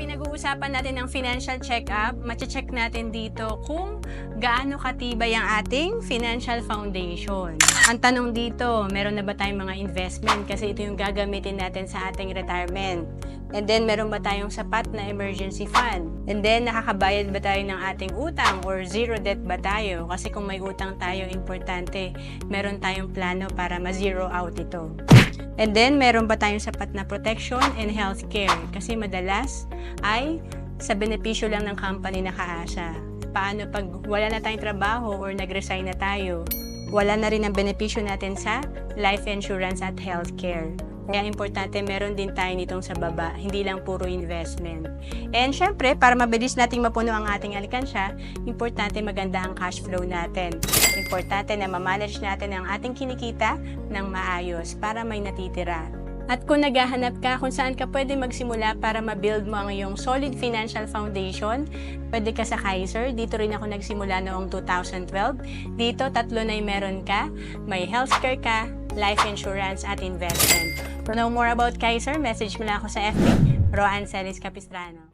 pinag-uusapan natin ng financial check-up, mache-check natin dito kung gaano katibay ang ating financial foundation. Ang tanong dito, meron na ba tayong mga investment kasi ito yung gagamitin natin sa ating retirement? And then, meron ba tayong sapat na emergency fund? And then, nakakabayad ba tayo ng ating utang or zero debt ba tayo? Kasi kung may utang tayo, importante, meron tayong plano para ma-zero out ito. And then, meron ba tayong sapat na protection and healthcare? Kasi madalas ay sa benepisyo lang ng company nakaasa. Paano pag wala na tayong trabaho or nag-resign na tayo? Wala na rin ang benepisyo natin sa life insurance at healthcare. Kaya importante, meron din tayo nitong sa baba, hindi lang puro investment. And syempre, para mabilis nating mapuno ang ating alikansya, importante maganda ang cash flow natin. Importante na ma-manage natin ang ating kinikita ng maayos para may natitira. At kung naghahanap ka kung saan ka pwede magsimula para ma-build mo ang iyong solid financial foundation, pwede ka sa Kaiser. Dito rin ako nagsimula noong 2012. Dito, tatlo na yung meron ka. May healthcare ka, life insurance, at investment. To know more about Kaiser, message mo lang ako sa FB, Roan Celis Capistrano.